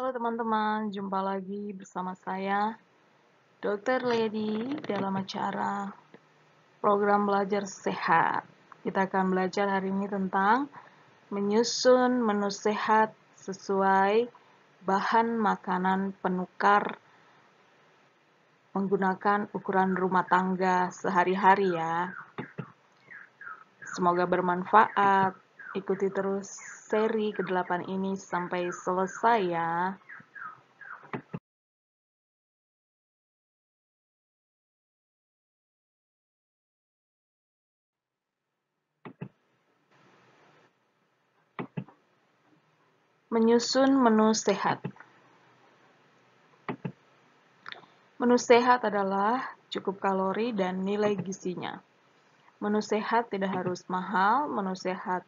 Halo teman-teman, jumpa lagi bersama saya, Dr. Lady, dalam acara program belajar sehat. Kita akan belajar hari ini tentang menyusun menu sehat sesuai bahan makanan penukar menggunakan ukuran rumah tangga sehari-hari ya. Semoga bermanfaat. Ikuti terus seri ke-8 ini sampai selesai ya. Menyusun menu sehat. Menu sehat adalah cukup kalori dan nilai gizinya. Menu sehat tidak harus mahal, menu sehat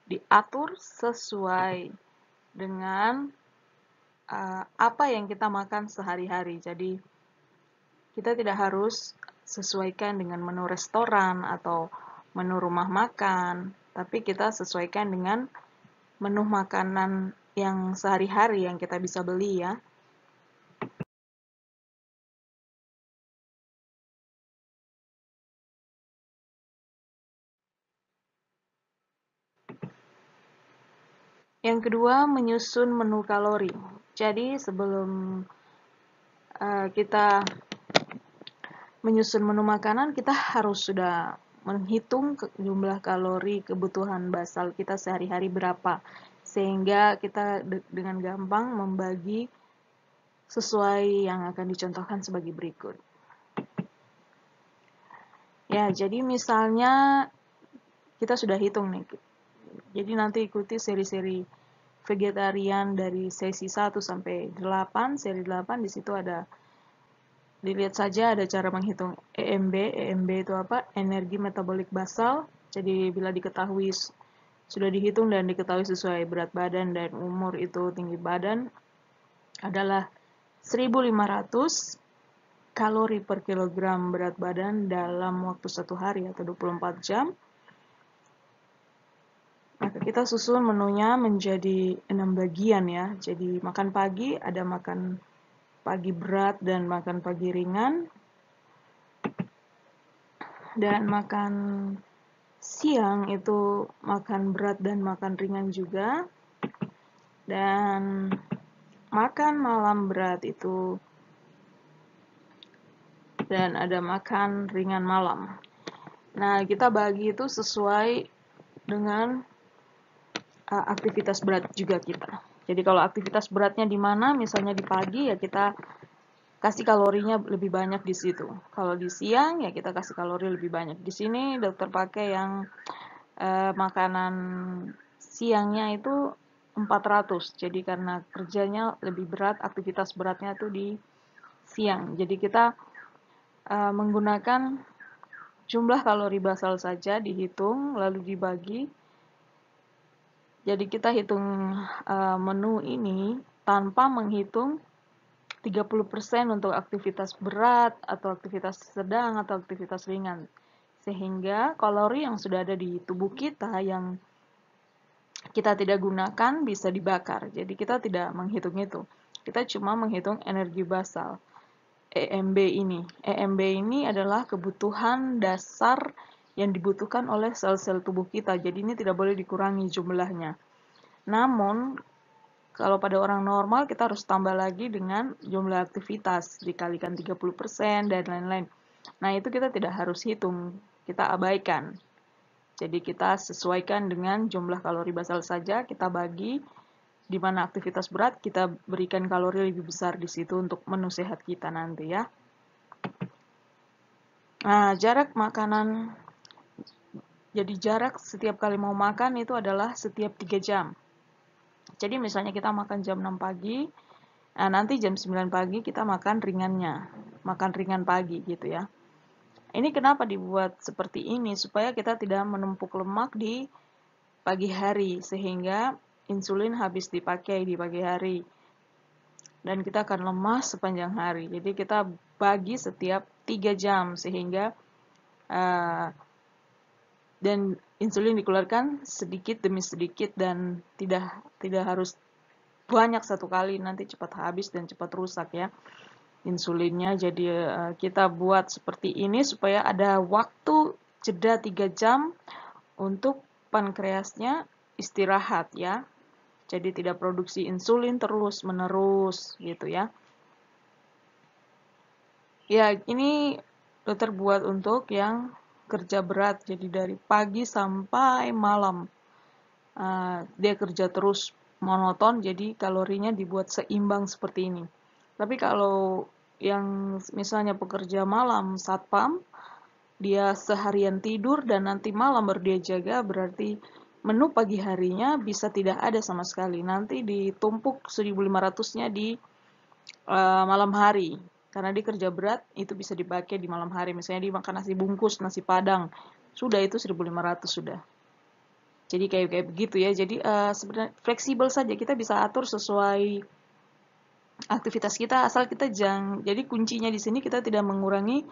diatur sesuai dengan apa yang kita makan sehari-hari. Jadi, kita tidak harus sesuaikan dengan menu restoran atau menu rumah makan, tapi kita sesuaikan dengan menu makanan yang sehari-hari yang kita bisa beli ya. Yang kedua, menyusun menu kalori. Jadi sebelum kita menyusun menu makanan, kita harus sudah menghitung jumlah kalori kebutuhan basal kita sehari-hari berapa, sehingga kita dengan gampang membagi sesuai yang akan dicontohkan sebagai berikut. Ya, jadi misalnya kita sudah hitung nih. Jadi nanti ikuti seri-seri vegetarian dari sesi 1 sampai 8, seri 8 di situ ada, dilihat saja ada cara menghitung EMB. EMB itu apa? Energi metabolik basal. Jadi bila diketahui sudah dihitung dan diketahui sesuai berat badan dan umur itu tinggi badan adalah 1500 kalori per kilogram berat badan dalam waktu 1 hari atau 24 jam. Maka kita susun menunya menjadi 6 bagian ya. Jadi makan pagi ada makan pagi berat dan makan pagi ringan. Dan makan siang itu makan berat dan makan ringan juga. Dan makan malam berat itu dan ada makan ringan malam. Nah, kita bagi itu sesuai dengan aktivitas berat juga kita. Jadi kalau aktivitas beratnya di mana, misalnya di pagi ya kita kasih kalorinya lebih banyak di situ. Kalau di siang ya kita kasih kalori lebih banyak. Di sini dokter pakai yang makanan siangnya itu 400. Jadi karena kerjanya lebih berat, aktivitas beratnya itu di siang. Jadi kita menggunakan jumlah kalori basal saja dihitung lalu dibagi. Jadi kita hitung menu ini tanpa menghitung 30% untuk aktivitas berat atau aktivitas sedang atau aktivitas ringan. Sehingga kalori yang sudah ada di tubuh kita yang kita tidak gunakan bisa dibakar. Jadi kita tidak menghitung itu. Kita cuma menghitung energi basal. EMB ini. EMB ini adalah kebutuhan dasar yang dibutuhkan oleh sel-sel tubuh kita. Jadi ini tidak boleh dikurangi jumlahnya. Namun, kalau pada orang normal kita harus tambah lagi dengan jumlah aktivitas, dikalikan 30% dan lain-lain. Nah, itu kita tidak harus hitung, kita abaikan. Jadi kita sesuaikan dengan jumlah kalori basal saja, kita bagi di mana aktivitas berat, kita berikan kalori lebih besar di situ untuk menu sehat kita nanti ya. Nah, jarak makanan, jadi jarak setiap kali mau makan itu adalah setiap 3 jam. Jadi misalnya kita makan jam 6 pagi, nah nanti jam 9 pagi kita makan ringannya, makan ringan pagi gitu ya. Ini kenapa dibuat seperti ini? Supaya kita tidak menumpuk lemak di pagi hari, sehingga insulin habis dipakai di pagi hari. Dan kita akan lemas sepanjang hari. Jadi kita bagi setiap 3 jam, sehingga dan insulin dikeluarkan sedikit demi sedikit dan tidak harus banyak satu kali, nanti cepat habis dan cepat rusak ya insulinnya. Jadi kita buat seperti ini supaya ada waktu jeda 3 jam untuk pankreasnya istirahat ya. Jadi tidak produksi insulin terus menerus gitu ya. Ya, ini dokter buat untuk yang kerja berat, jadi dari pagi sampai malam. Dia kerja terus monoton, jadi kalorinya dibuat seimbang seperti ini. Tapi kalau yang misalnya pekerja malam, satpam, dia seharian tidur dan nanti malam baru dia jaga, berarti menu pagi harinya bisa tidak ada sama sekali. Nanti ditumpuk 1.500-nya di malam hari. Karena dia kerja berat, itu bisa dipakai di malam hari. Misalnya dia makan nasi bungkus, nasi padang. Sudah itu 1.500 sudah. Jadi kayak begitu ya. Jadi sebenarnya fleksibel saja, kita bisa atur sesuai aktivitas kita asal kita jangan. Jadi kuncinya di sini kita tidak mengurangi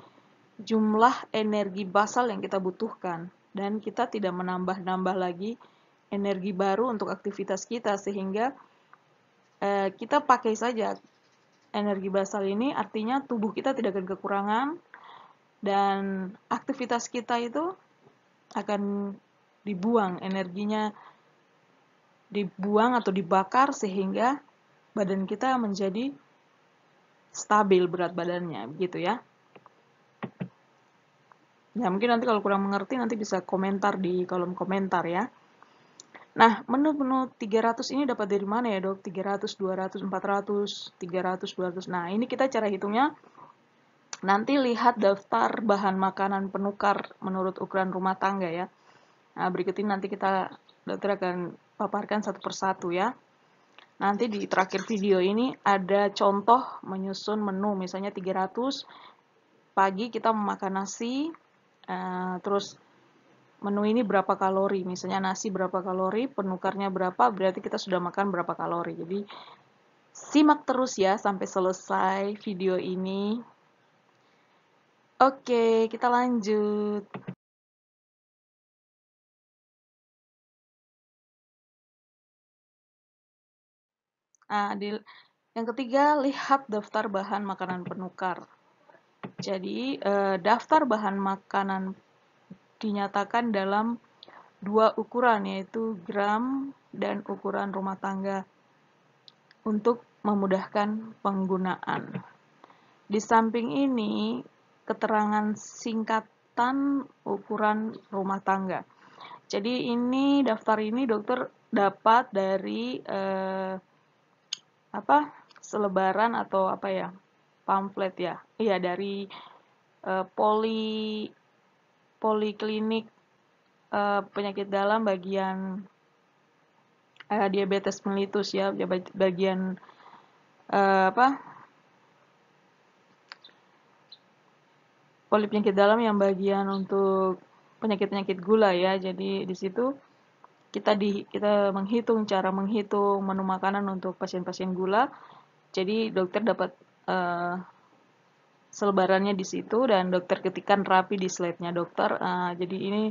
jumlah energi basal yang kita butuhkan dan kita tidak menambah-nambah lagi energi baru untuk aktivitas kita sehingga kita pakai saja energi basal ini, artinya tubuh kita tidak akan kekurangan dan aktivitas kita itu akan dibuang, energinya dibuang atau dibakar sehingga badan kita menjadi stabil berat badannya, gitu ya. Ya, mungkin nanti kalau kurang mengerti nanti bisa komentar di kolom komentar ya. Nah, menu-menu 300 ini dapat dari mana ya, Dok? 300, 200, 400, 300, 200. Nah, ini kita cara hitungnya nanti lihat daftar bahan makanan penukar menurut ukuran rumah tangga ya. Nah, berikut ini nanti dokter akan paparkan satu persatu ya. Nanti di terakhir video ini ada contoh menyusun menu, misalnya 300 pagi kita memakan nasi, terus menu ini berapa kalori, misalnya nasi berapa kalori, penukarnya berapa, berarti kita sudah makan berapa kalori. Jadi simak terus ya sampai selesai video ini. Oke, kita lanjut. Nah, yang ketiga, lihat daftar bahan makanan penukar. Jadi, daftar bahan makanan dinyatakan dalam dua ukuran, yaitu gram dan ukuran rumah tangga untuk memudahkan penggunaan. Di samping ini, keterangan singkatan ukuran rumah tangga. Jadi ini daftar ini dokter dapat dari selebaran atau apa ya, pamflet ya, iya dari poliklinik penyakit dalam bagian diabetes mellitus ya, bagian poli penyakit dalam yang bagian untuk penyakit-penyakit gula ya. Jadi di situ kita menghitung cara menghitung menu makanan untuk pasien-pasien gula. Jadi dokter dapat selebarannya di situ dan dokter ketikkan rapi di slide-nya dokter. Jadi ini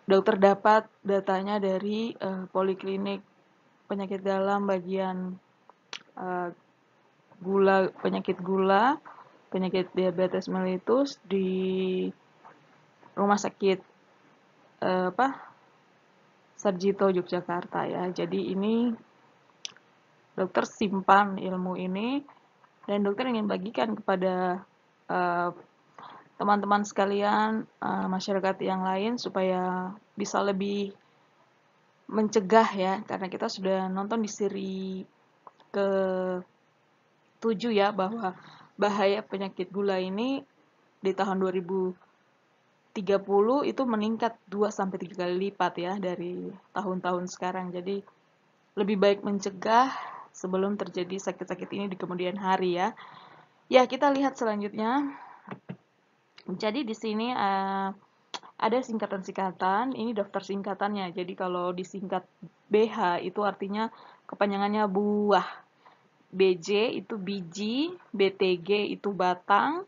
dokter dapat datanya dari poliklinik penyakit dalam bagian penyakit gula, penyakit diabetes mellitus di rumah sakit Sarjito Yogyakarta ya. Jadi ini dokter simpan ilmu ini dan dokter ingin bagikan kepada teman-teman sekalian, masyarakat yang lain supaya bisa lebih mencegah ya, karena kita sudah nonton di seri ke-7 ya bahwa bahaya penyakit gula ini di tahun 2030 itu meningkat 2-3 kali lipat ya dari tahun-tahun sekarang. Jadi lebih baik mencegah sebelum terjadi sakit-sakit ini di kemudian hari ya. Ya, kita lihat selanjutnya. Jadi di sini ada singkatan-singkatan, ini daftar singkatannya. Jadi kalau disingkat BH itu artinya kepanjangannya buah. BJ itu biji, BTG itu batang,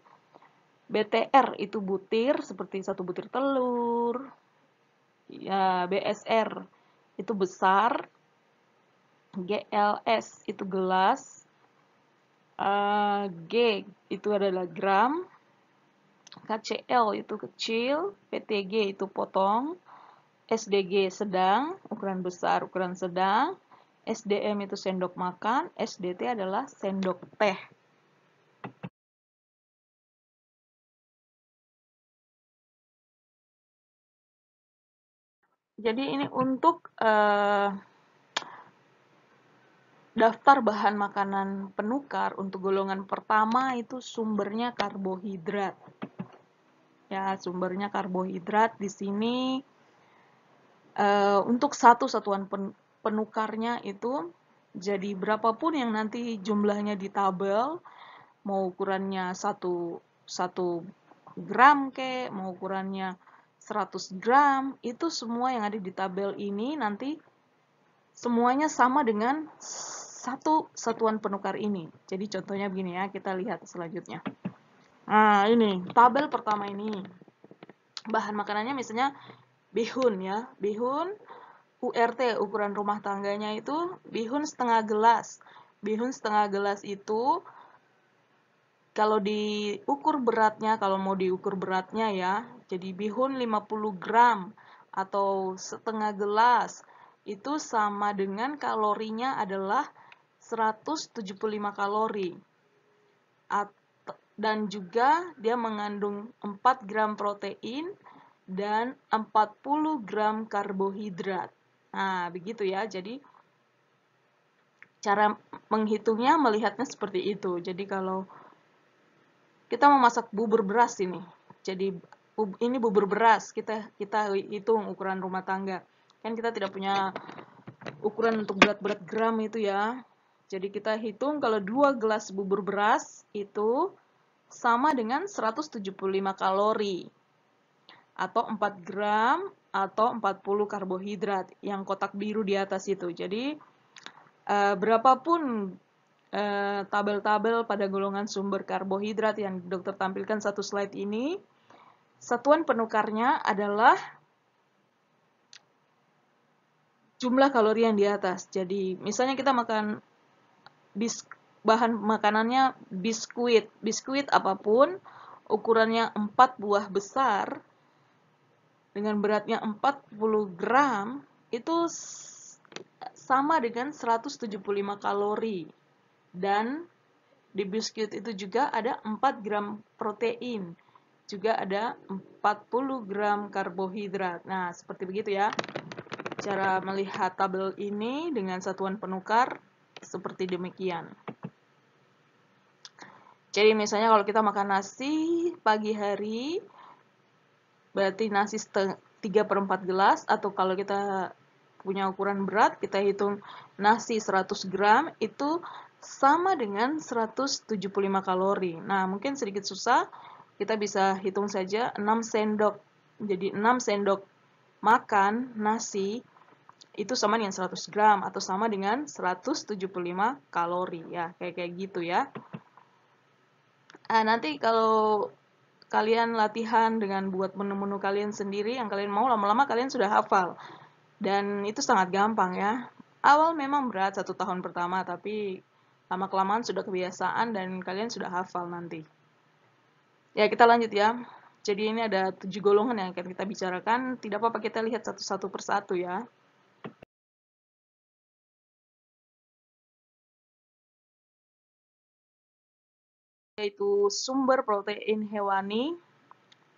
BTR itu butir seperti satu butir telur. Ya, BSR itu besar, GLS itu gelas, G itu adalah gram, KCL itu kecil, PTG itu potong, SDG sedang, ukuran besar, ukuran sedang, SDM itu sendok makan, SDT adalah sendok teh. Jadi ini untuk daftar bahan makanan penukar untuk golongan pertama itu sumbernya karbohidrat. Ya, sumbernya karbohidrat di sini untuk satu satuan penukarnya itu jadi berapapun yang nanti jumlahnya di tabel, mau ukurannya 1 gram ke, mau ukurannya 100 gram, itu semua yang ada di tabel ini nanti semuanya sama dengan satu satuan penukar ini. Jadi contohnya begini ya, kita lihat selanjutnya. Nah, ini tabel pertama ini. Bahan makanannya misalnya bihun ya. Bihun URT, ukuran rumah tangganya itu bihun setengah gelas. Bihun setengah gelas itu kalau diukur beratnya, kalau mau diukur beratnya ya, jadi bihun 50 gram atau setengah gelas itu sama dengan kalorinya adalah 175 kalori. Dan juga dia mengandung 4 gram protein dan 40 gram karbohidrat. Nah, begitu ya. Jadi cara menghitungnya melihatnya seperti itu. Jadi kalau kita mau masak bubur beras ini. Jadi ini bubur beras, kita hitung ukuran rumah tangga. Kan kita tidak punya ukuran untuk berat-berat gram itu ya. Jadi kita hitung kalau 2 gelas bubur beras itu sama dengan 175 kalori atau 4 gram atau 40 karbohidrat yang kotak biru di atas itu. Jadi berapapun tabel-tabel pada golongan sumber karbohidrat yang dokter tampilkan satu slide ini, satuan penukarnya adalah jumlah kalori yang di atas. Jadi misalnya kita makan bahan makanannya biskuit. Biskuit apapun, ukurannya 4 buah besar, dengan beratnya 40 gram, itu sama dengan 175 kalori. Dan di biskuit itu juga ada 4 gram protein. Juga ada 40 gram karbohidrat. Nah, seperti begitu ya. Cara melihat tabel ini dengan satuan penukar seperti demikian. Jadi misalnya kalau kita makan nasi pagi hari, berarti nasi 3/4 gelas, atau kalau kita punya ukuran berat, kita hitung nasi 100 gram, itu sama dengan 175 kalori. Nah, mungkin sedikit susah, kita bisa hitung saja 6 sendok. Jadi 6 sendok makan nasi itu sama dengan 100 gram atau sama dengan 175 kalori ya, kayak gitu ya. Nanti kalau kalian latihan dengan buat menu-menu kalian sendiri yang kalian mau, lama-lama kalian sudah hafal. Dan itu sangat gampang ya. Awal memang berat 1 tahun pertama, tapi lama-kelamaan sudah kebiasaan dan kalian sudah hafal nanti. Ya, kita lanjut ya. Jadi ini ada 7 golongan yang akan kita bicarakan. Tidak apa-apa kita lihat satu-satu persatu ya. Yaitu sumber protein hewani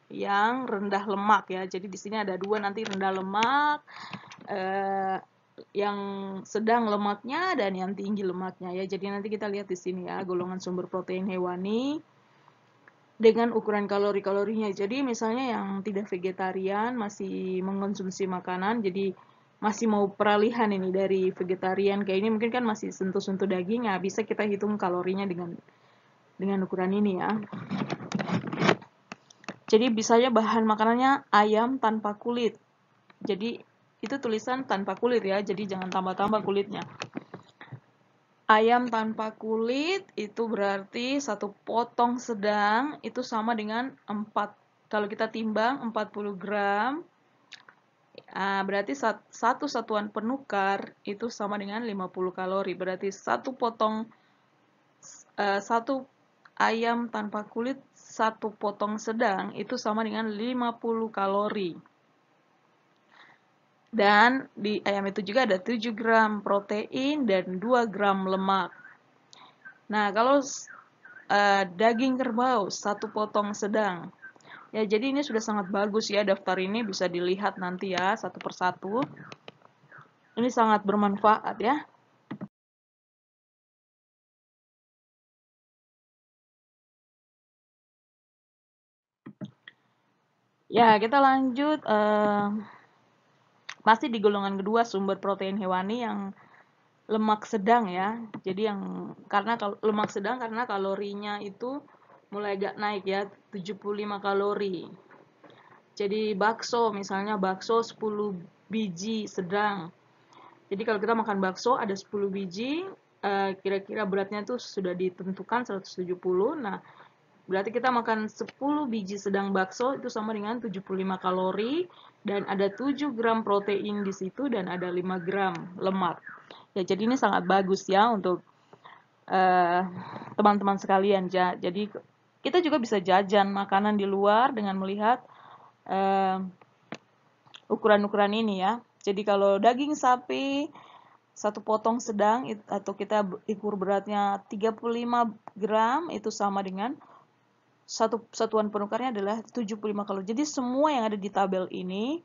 yang rendah lemak ya. Jadi di sini ada 2 nanti, rendah lemak, yang sedang lemaknya dan yang tinggi lemaknya ya. Jadi nanti kita lihat di sini ya, golongan sumber protein hewani dengan ukuran kalori-kalorinya. Jadi misalnya yang tidak vegetarian masih mengkonsumsi makanan, jadi masih mau peralihan ini dari vegetarian kayak ini, mungkin kan masih sentuh-sentuh daging, ya bisa kita hitung kalorinya dengan ukuran ini ya. Jadi bisanya bahan makanannya ayam tanpa kulit. Jadi itu tulisan tanpa kulit ya, jadi jangan tambah-tambah kulitnya. Ayam tanpa kulit itu berarti 1 potong sedang itu sama dengan 4. Kalau kita timbang 40 gram, Berarti satu satuan penukar itu sama dengan 50 kalori. Berarti satu ayam tanpa kulit, satu potong sedang itu sama dengan 50 kalori. Dan di ayam itu juga ada 7 gram protein dan 2 gram lemak. Nah, kalau daging kerbau, satu potong sedang. Ya, jadi ini sudah sangat bagus ya, daftar ini bisa dilihat nanti ya, satu persatu. Ini sangat bermanfaat ya. Ya, kita lanjut. Masih di golongan kedua sumber protein hewani yang lemak sedang ya. Jadi yang karena lemak sedang karena kalorinya itu mulai agak naik ya, 75 kalori. Jadi bakso misalnya bakso 10 biji sedang. Jadi kalau kita makan bakso ada 10 biji, kira-kira beratnya tuh sudah ditentukan 170. Nah, berarti kita makan 10 biji sedang bakso itu sama dengan 75 kalori dan ada 7 gram protein di situ dan ada 5 gram lemak. Ya, jadi ini sangat bagus ya untuk teman-teman sekalian ya. Jadi kita juga bisa jajan makanan di luar dengan melihat ukuran-ukuran ini ya. Jadi kalau daging sapi satu potong sedang atau kita ukur beratnya 35 gram itu sama dengan satuan penukarnya adalah 75 kalori. Jadi semua yang ada di tabel ini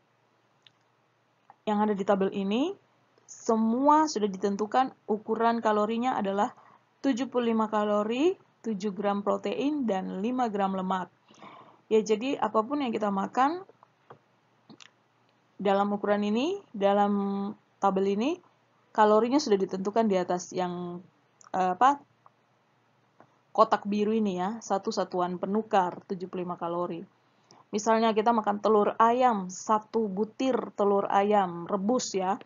semua sudah ditentukan ukuran kalorinya adalah 75 kalori, 7 gram protein dan 5 gram lemak. Ya, jadi apapun yang kita makan dalam ukuran ini, dalam tabel ini, kalorinya sudah ditentukan di atas yang kotak biru ini ya, satu satuan penukar 75 kalori. Misalnya kita makan telur ayam, satu butir telur ayam rebus ya.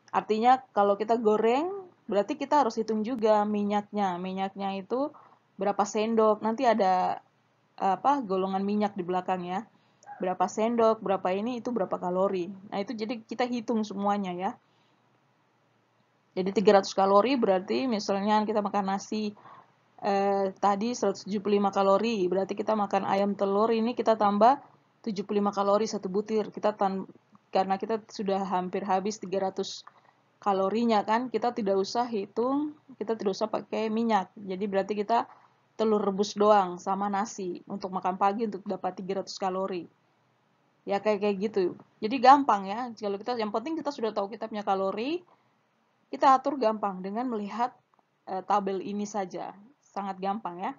Artinya kalau kita goreng, berarti kita harus hitung juga minyaknya. Minyaknya itu berapa sendok. Nanti ada golongan minyak di belakang ya. Berapa sendok, berapa ini, itu berapa kalori. Nah, itu jadi kita hitung semuanya ya. Jadi 300 kalori berarti misalnya kita makan nasi tadi 175 kalori, berarti kita makan ayam telur ini kita tambah 75 kalori satu butir. Karena kita sudah hampir habis 300 kalorinya kan, kita tidak usah hitung, kita tidak usah pakai minyak. Jadi berarti kita telur rebus doang sama nasi untuk makan pagi untuk dapat 300 kalori. Ya kayak gitu. Jadi gampang ya. Kalau kita yang penting kita sudah tahu kita punya kalori, kita atur gampang dengan melihat tabel ini saja. Sangat gampang ya.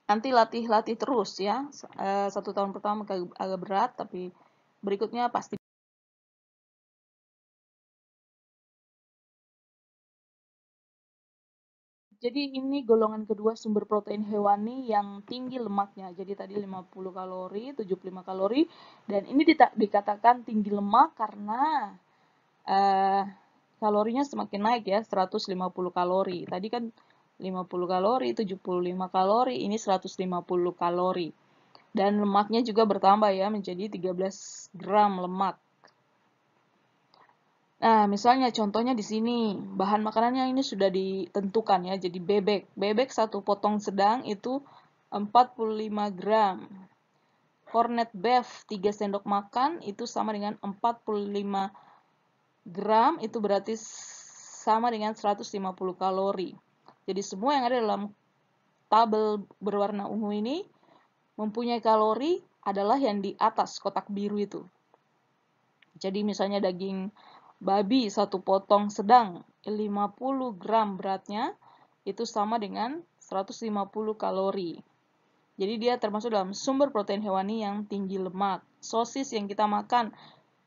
Nanti latih terus ya. 1 tahun pertama agak berat, tapi berikutnya pasti. Jadi ini golongan kedua sumber protein hewani yang tinggi lemaknya. Jadi tadi 50 kalori, 75 kalori. Dan ini dikatakan tinggi lemak karena kalorinya semakin naik ya, 150 kalori. Tadi kan 50 kalori, 75 kalori, ini 150 kalori. Dan lemaknya juga bertambah ya, menjadi 13 gram lemak. Nah, misalnya contohnya di sini, bahan makanannya ini sudah ditentukan ya, jadi bebek. Bebek satu potong sedang itu 45 gram. Corned beef 3 sendok makan itu sama dengan 45 gram, itu berarti sama dengan 150 kalori. Jadi semua yang ada dalam tabel berwarna ungu ini mempunyai kalori adalah yang di atas kotak biru itu. Jadi misalnya daging babi satu potong sedang 50 gram beratnya itu sama dengan 150 kalori. Jadi dia termasuk dalam sumber protein hewani yang tinggi lemak. Sosis yang kita makan,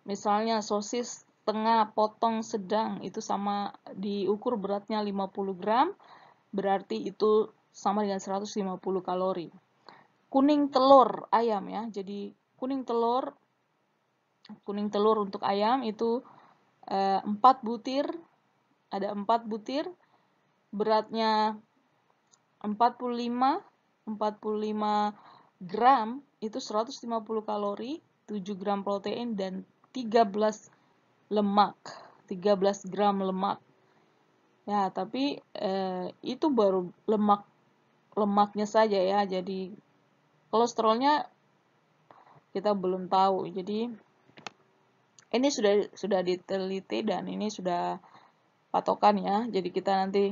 misalnya sosis tengah potong sedang itu sama diukur beratnya 50 gram, berarti itu sama dengan 150 kalori. Kuning telur ayam ya. Jadi kuning telur untuk ayam itu 4 butir, ada 4 butir, beratnya 45 gram itu 150 kalori, 7 gram protein, dan 13 lemak, 13 gram lemak. Ya, tapi itu baru lemaknya saja ya. Jadi kolesterolnya kita belum tahu. Jadi ini sudah diteliti dan ini sudah patokan ya. Jadi kita nanti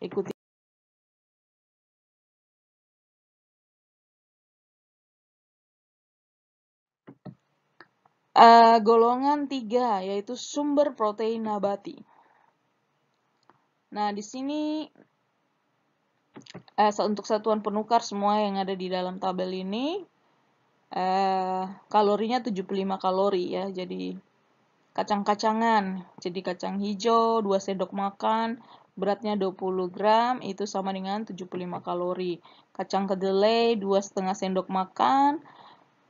ikuti. Golongan 3 yaitu sumber protein nabati. Nah, di sini untuk satuan penukar semua yang ada di dalam tabel ini kalorinya 75 kalori ya. Jadi kacang-kacangan, jadi kacang hijau 2 sendok makan, beratnya 20 gram, itu sama dengan 75 kalori. Kacang kedelai 2,5 sendok makan,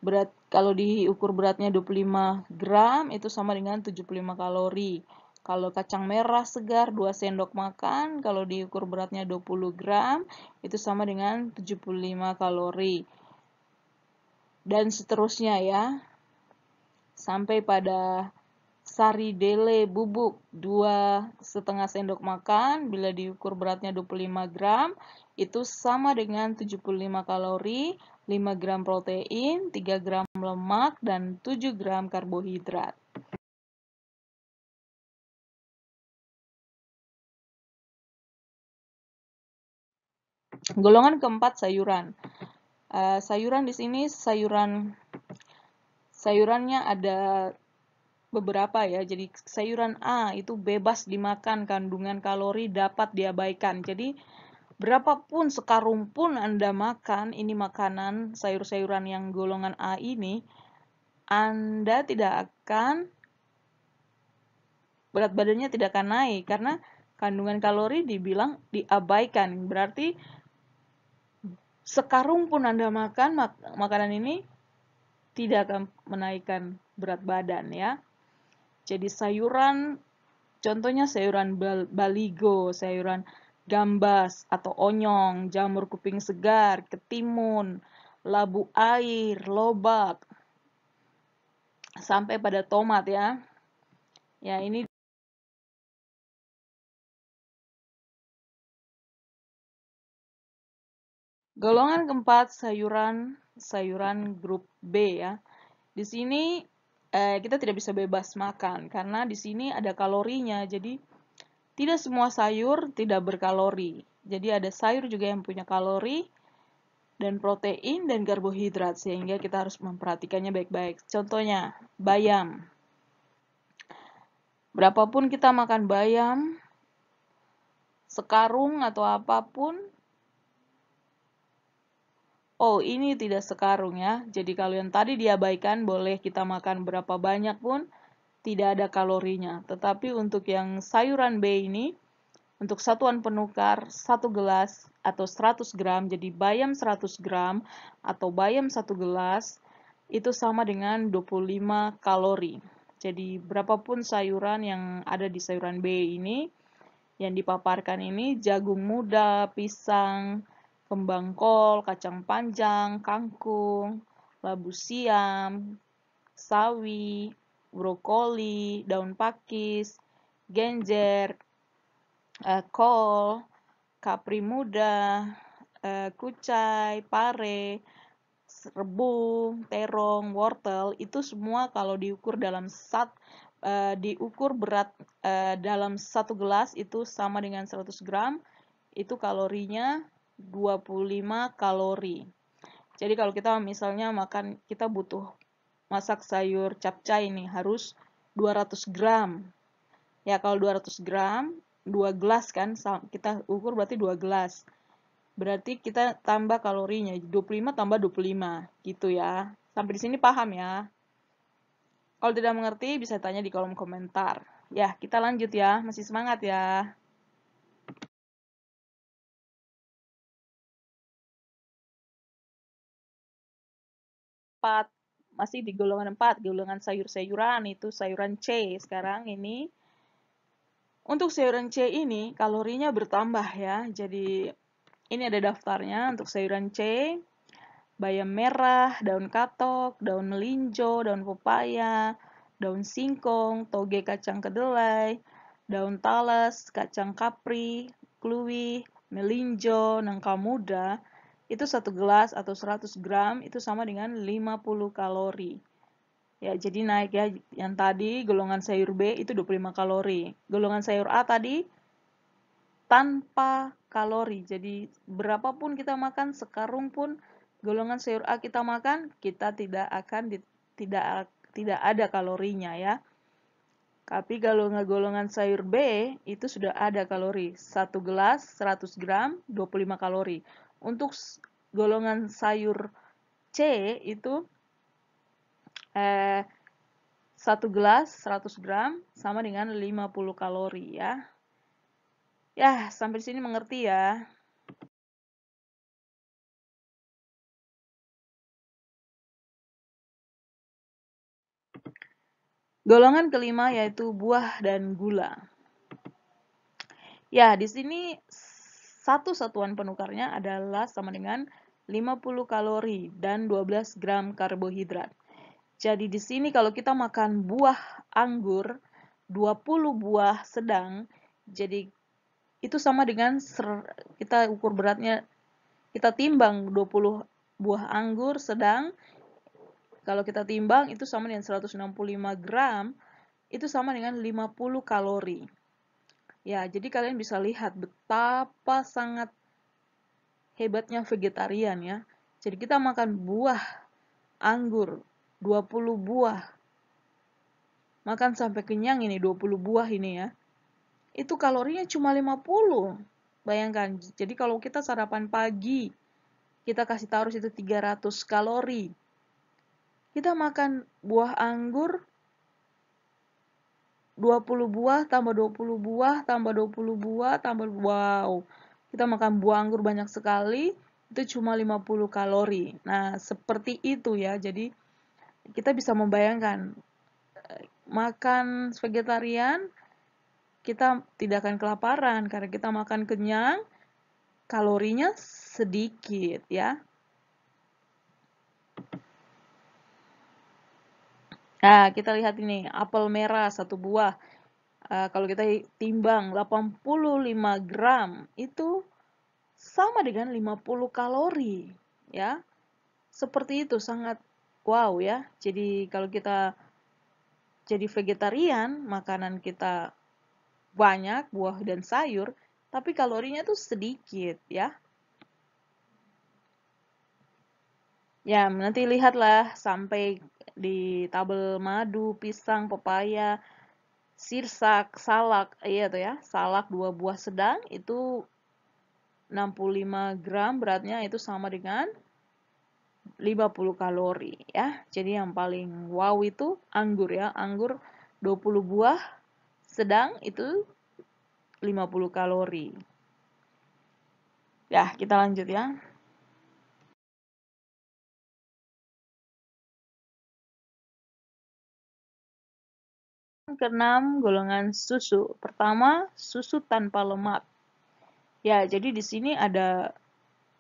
berat kalau diukur beratnya 25 gram, itu sama dengan 75 kalori. Kalau kacang merah segar 2 sendok makan, kalau diukur beratnya 20 gram, itu sama dengan 75 kalori. Dan seterusnya ya, sampai pada sari dele bubuk 2,5 sendok makan, bila diukur beratnya 25 gram, itu sama dengan 75 kalori, 5 gram protein, 3 gram lemak, dan 7 gram karbohidrat. Golongan keempat sayuran. Sayuran di sini sayurannya ada beberapa ya. Jadi sayuran A itu bebas dimakan, kandungan kalori dapat diabaikan. Jadi berapapun sekarung pun Anda makan, ini makanan sayur-sayuran yang golongan A ini, Anda tidak akan, berat badannya tidak akan naik karena kandungan kalori dibilang diabaikan. Berarti sekarung pun Anda makan makanan ini tidak akan menaikkan berat badan ya. Jadi sayuran, contohnya sayuran baligo, sayuran gambas atau onyong, jamur kuping segar, ketimun, labu air, lobak, sampai pada tomat ya. Ya, ini golongan keempat sayuran grup B ya. Di sini kita tidak bisa bebas makan karena di sini ada kalorinya. Jadi tidak semua sayur tidak berkalori. Jadi ada sayur juga yang punya kalori dan protein dan karbohidrat, sehingga kita harus memperhatikannya baik-baik. Contohnya bayam. Berapapun kita makan bayam, sekarung atau apapun, oh ini tidak sekarung ya. Jadi kalau yang tadi diabaikan, boleh kita makan berapa banyak pun, tidak ada kalorinya. Tetapi untuk yang sayuran B ini, untuk satuan penukar 1 gelas atau 100 gram, jadi bayam 100 gram atau bayam 1 gelas, itu sama dengan 25 kalori. Jadi berapapun sayuran yang ada di sayuran B ini, yang dipaparkan ini, jagung muda, pisang, kembang kol, kacang panjang, kangkung, labu siam, sawi, brokoli, daun pakis, genjer, kol, kapri muda, kucai, pare, rebung, terong, wortel, itu semua kalau diukur dalam diukur berat dalam 1 gelas itu sama dengan 100 gram, itu kalorinya 25 kalori. Jadi kalau kita misalnya makan, kita butuh masak sayur capcay ini harus 200 gram. Ya kalau 200 gram, 2 gelas kan, kita ukur berarti 2 gelas. Berarti kita tambah kalorinya, 25 tambah 25, gitu ya. Sampai di sini paham ya? Kalau tidak mengerti, bisa tanya di kolom komentar. Ya, kita lanjut ya. Masih semangat ya. 4, masih di golongan 4, golongan sayur-sayuran, itu sayuran C. Sekarang ini, untuk sayuran C ini, kalorinya bertambah ya. Jadi, ini ada daftarnya untuk sayuran C. bayam merah, daun katok, daun melinjo, daun pepaya, daun singkong, toge kacang kedelai, daun talas, kacang kapri, kluwi, melinjo, nangka muda, itu 1 gelas atau 100 gram itu sama dengan 50 kalori. Ya, jadi naik ya. Yang tadi golongan sayur B itu 25 kalori. Golongan sayur A tadi tanpa kalori. Jadi berapapun kita makan, sekarung pun golongan sayur A kita makan, kita tidak akan tidak ada kalorinya ya. Tapi kalau golongan sayur B itu sudah ada kalori. 1 gelas 100 gram 25 kalori. Untuk golongan sayur C itu 1 gelas 100 gram sama dengan 50 kalori ya. Ya, sampai sini mengerti ya. Golongan kelima yaitu buah dan gula. Ya, di sini satu satuan penukarnya adalah sama dengan 50 kalori dan 12 gram karbohidrat. Jadi di sini kalau kita makan buah anggur 20 buah sedang, jadi itu sama dengan kita ukur beratnya, kita timbang 20 buah anggur sedang, kalau kita timbang itu sama dengan 165 gram, itu sama dengan 50 kalori. Ya, jadi kalian bisa lihat betapa sangat hebatnya vegetarian ya. Jadi kita makan buah anggur 20 buah. Makan sampai kenyang ini 20 buah ini ya. Itu kalorinya cuma 50. Bayangkan. Jadi kalau kita sarapan pagi, kita kasih taruh itu 300 kalori. Kita makan buah anggur 20 buah tambah 20 buah tambah 20 buah tambah wow. Kita makan buah anggur banyak sekali, itu cuma 50 kalori. Nah, seperti itu ya. Jadi kita bisa membayangkan makan vegetarian kita tidak akan kelaparan karena kita makan kenyang, kalorinya sedikit ya. Nah, kita lihat ini, apel merah 1 buah. Kalau kita timbang 85 gram, itu sama dengan 50 kalori. Ya, seperti itu, sangat wow ya. Jadi kalau kita jadi vegetarian, makanan kita banyak, buah dan sayur, tapi kalorinya tuh sedikit ya. Ya, nanti lihatlah sampai di tabel madu, pisang, pepaya, sirsak, salak, iya tuh ya, salak 2 buah sedang itu 65 gram beratnya itu sama dengan 50 kalori ya. Jadi yang paling wow itu anggur ya, anggur 20 buah sedang itu 50 kalori. Ya, kita lanjut ya. Keenam, golongan susu. Pertama, susu tanpa lemak. Ya, jadi di sini ada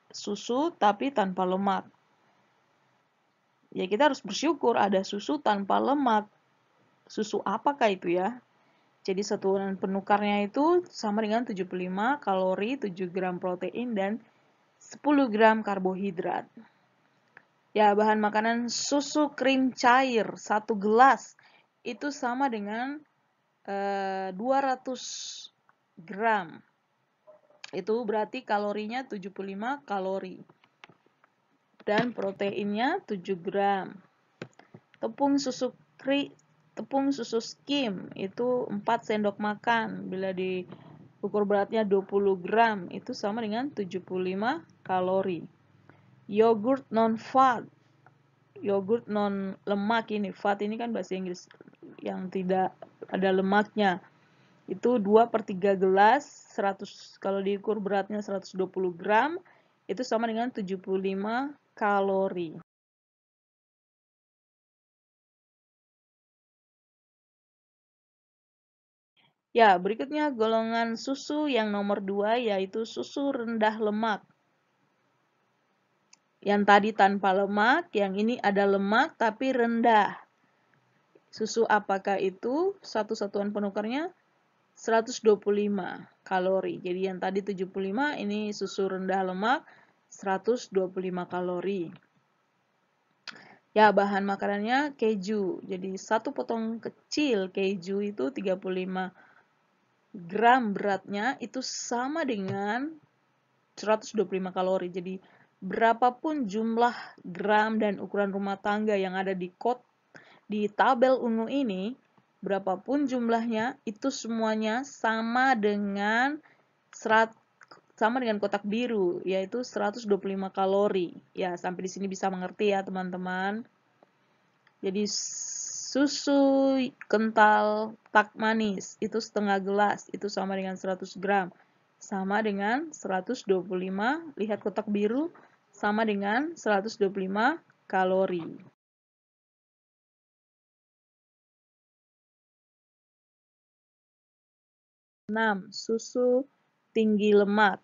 susu tapi tanpa lemak. Ya, kita harus bersyukur ada susu tanpa lemak. Susu apakah itu ya? Jadi satuan penukarnya itu sama dengan 75 kalori, 7 gram protein, dan 10 gram karbohidrat. Ya, bahan makanan susu krim cair 1 gelas itu sama dengan 200 gram. Itu berarti kalorinya 75 kalori. Dan proteinnya 7 gram. Tepung susu skim itu 4 sendok makan. Bila diukur beratnya 20 gram, itu sama dengan 75 kalori. Yogurt non-fat. Yogurt non lemak ini. Fat ini kan bahasa Inggris yang tidak ada lemaknya. Itu 2/3 gelas, 100, kalau diukur beratnya 120 gram, itu sama dengan 75 kalori. Ya, berikutnya golongan susu yang nomor 2 yaitu susu rendah lemak. Yang tadi tanpa lemak, yang ini ada lemak tapi rendah. Susu apakah itu? Satu satuan penukarnya 125 kalori. Jadi yang tadi 75, ini susu rendah lemak 125 kalori. Ya, bahan makanannya keju. Jadi satu potong kecil keju itu 35 gram beratnya itu sama dengan 125 kalori. Jadi berapapun jumlah gram dan ukuran rumah tangga yang ada di tabel ungu ini, berapapun jumlahnya, itu semuanya sama dengan kotak biru, yaitu 125 kalori. Ya, sampai di sini bisa mengerti ya, teman-teman. Jadi susu kental tak manis itu setengah gelas, itu sama dengan 100 gram. Sama dengan 125, lihat kotak biru, sama dengan 125 kalori. 6. Susu tinggi lemak.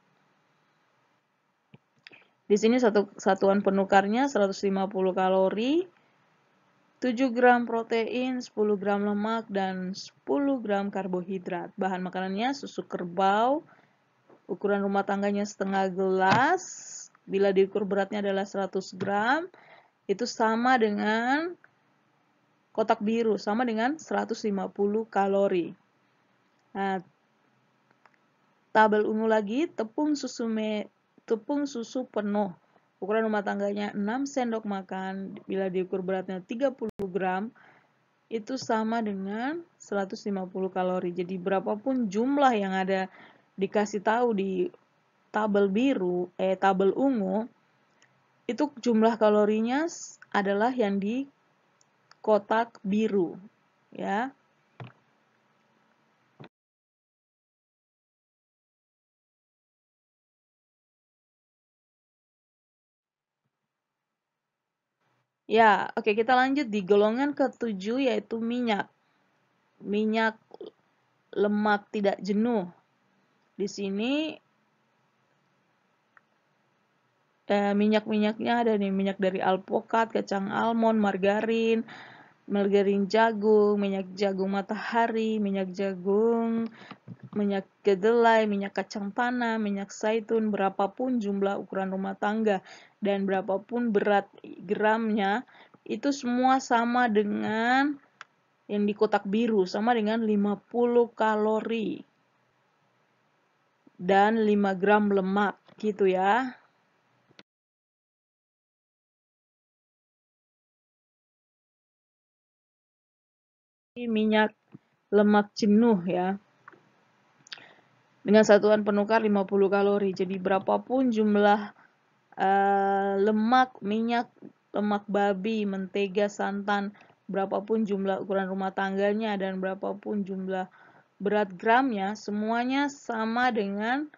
Di sini satuan penukarnya 150 kalori, 7 gram protein, 10 gram lemak, dan 10 gram karbohidrat. Bahan makanannya susu kerbau, ukuran rumah tangganya setengah gelas, bila diukur beratnya adalah 100 gram, itu sama dengan kotak biru, sama dengan 150 kalori. Nah, tabel ungu lagi, tepung susu penuh, ukuran rumah tangganya 6 sendok makan, bila diukur beratnya 30 gram, itu sama dengan 150 kalori. Jadi berapapun jumlah yang ada dikasih tahu di tabel tabel ungu, itu jumlah kalorinya adalah yang di kotak biru, ya. Ya, oke, kita lanjut di golongan ke-7 yaitu minyak. Minyak lemak tidak jenuh. Di sini minyak-minyaknya ada nih, minyak dari alpukat, kacang almond, margarin jagung, minyak jagung matahari, minyak jagung, minyak kedelai, minyak kacang tanah, minyak zaitun, berapapun jumlah ukuran rumah tangga dan berapapun berat gramnya, itu semua sama dengan yang di kotak biru, sama dengan 50 kalori dan 5 gram lemak gitu ya. Minyak lemak jenuh ya, dengan satuan penukar 50 kalori. Jadi berapapun jumlah lemak, minyak, lemak babi, mentega, santan, berapapun jumlah ukuran rumah tangganya dan berapapun jumlah berat gramnya, semuanya sama dengan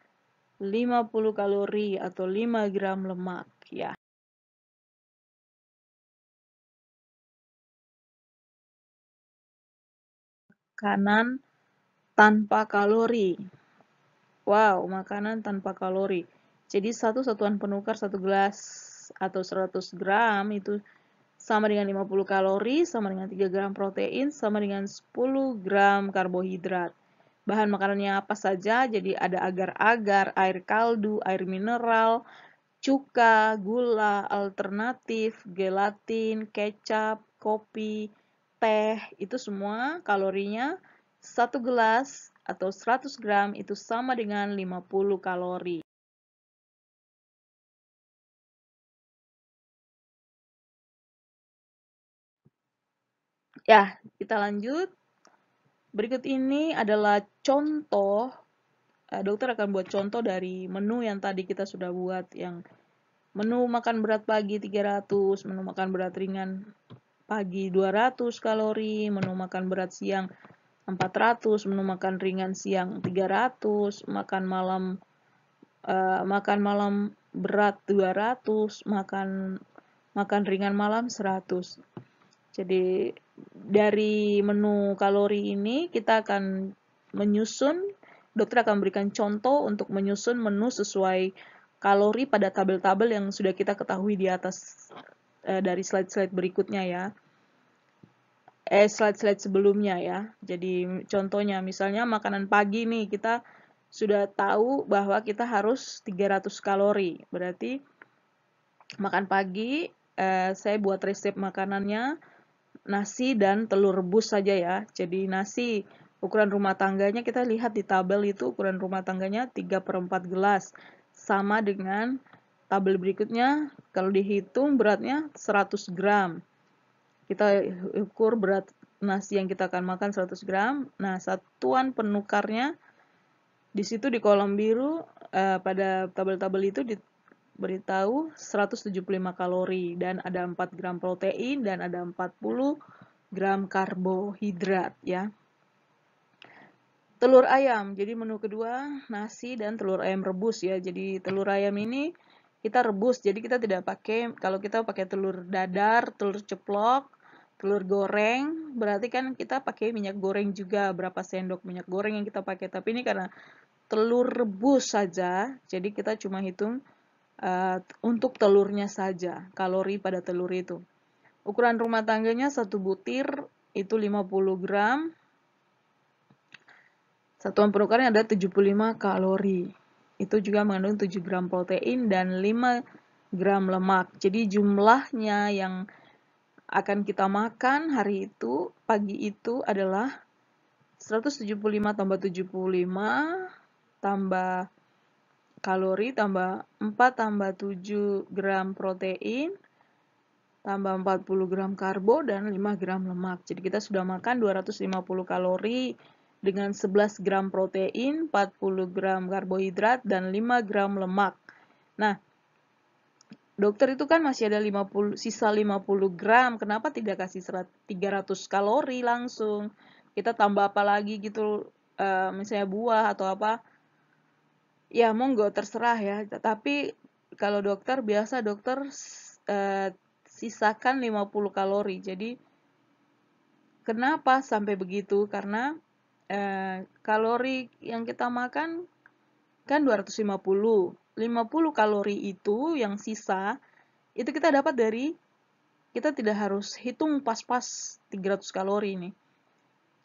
50 kalori atau 5 gram lemak ya. Makanan tanpa kalori. Wow, makanan tanpa kalori. Jadi satu satuan penukar 1 gelas atau 100 gram itu sama dengan 50 kalori, sama dengan 3 gram protein, sama dengan 10 gram karbohidrat. Bahan makanannya apa saja? Jadi ada agar-agar, air kaldu, air mineral, cuka, gula, alternatif, gelatin, kecap, kopi, teh, itu semua kalorinya 1 gelas atau 100 gram itu sama dengan 50 kalori. Ya, kita lanjut. Berikut ini adalah contoh, dokter akan buat contoh dari menu yang tadi kita sudah buat, yang menu makan berat pagi 300, menu makan berat ringan pagi 200 kalori, menu makan berat siang 400, menu makan ringan siang 300, makan malam berat 200, makan ringan malam 100. Jadi dari menu kalori ini kita akan menyusun, dokter akan berikan contoh untuk menyusun menu sesuai kalori pada tabel-tabel yang sudah kita ketahui di atas dari slide-slide berikutnya ya. Slide-slide sebelumnya ya. Jadi contohnya misalnya makanan pagi nih, kita sudah tahu bahwa kita harus 300 kalori. Berarti makan pagi, saya buat resep makanannya nasi dan telur rebus saja ya. Jadi nasi ukuran rumah tangganya kita lihat di tabel itu ukuran rumah tangganya 3/4 gelas. Sama dengan tabel berikutnya, kalau dihitung beratnya 100 gram. Kita ukur berat nasi yang kita akan makan 100 gram. Nah, satuan penukarnya di situ di kolom biru pada tabel-tabel itu diberitahu 175 kalori dan ada 4 gram protein dan ada 40 gram karbohidrat ya. Telur ayam, jadi menu kedua nasi dan telur ayam rebus ya. Jadi telur ayam ini kita rebus, jadi kita tidak pakai, kalau kita pakai telur dadar, telur ceplok, telur goreng, berarti kan kita pakai minyak goreng juga, berapa sendok minyak goreng yang kita pakai. Tapi ini karena telur rebus saja, jadi kita cuma hitung untuk telurnya saja, kalori pada telur itu. Ukuran rumah tangganya 1 butir itu 50 gram. Satuan penukarnya ada 75 kalori. Itu juga mengandung 7 gram protein dan 5 gram lemak. Jadi jumlahnya yang akan kita makan hari itu, pagi itu adalah 175 tambah 75 tambah kalori tambah 4 tambah 7 gram protein tambah 40 gram karbo dan 5 gram lemak. Jadi kita sudah makan 250 kalori dengan 11 gram protein, 40 gram karbohidrat, dan 5 gram lemak. Nah, dokter itu kan masih ada sisa 50 gram. Kenapa tidak kasih 300 kalori langsung? Kita tambah apa lagi gitu, misalnya buah atau apa. Ya, monggo terserah ya. Tapi kalau dokter, biasa dokter sisakan 50 kalori. Jadi, kenapa sampai begitu? Karena kalori yang kita makan kan 250. 50 kalori itu yang sisa, itu kita dapat dari, kita tidak harus hitung pas-pas 300 kalori ini.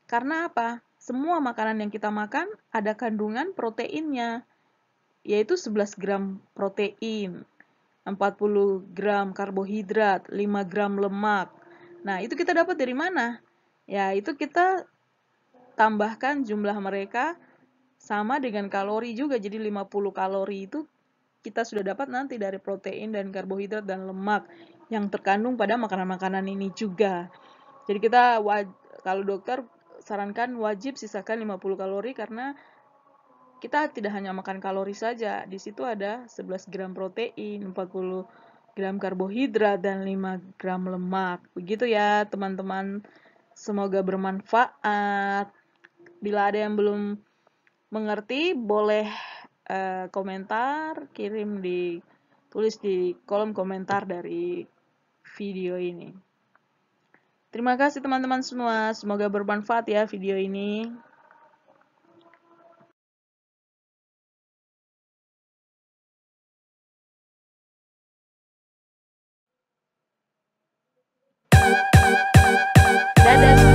Karena apa? Semua makanan yang kita makan ada kandungan proteinnya, yaitu 11 gram protein, 40 gram karbohidrat, 5 gram lemak. Nah, itu kita dapat dari mana? Ya, itu kita tambahkan jumlah mereka sama dengan kalori juga. Jadi 50 kalori itu kita sudah dapat nanti dari protein dan karbohidrat dan lemak yang terkandung pada makanan-makanan ini juga. Jadi kita kalau dokter sarankan wajib sisakan 50 kalori karena kita tidak hanya makan kalori saja. Di situ ada 11 gram protein, 40 gram karbohidrat dan 5 gram lemak. Begitu ya, teman-teman. Semoga bermanfaat. Bila ada yang belum mengerti, boleh komentar, tulis di kolom komentar dari video ini. Terima kasih teman-teman semua, semoga bermanfaat ya video ini. Dadah.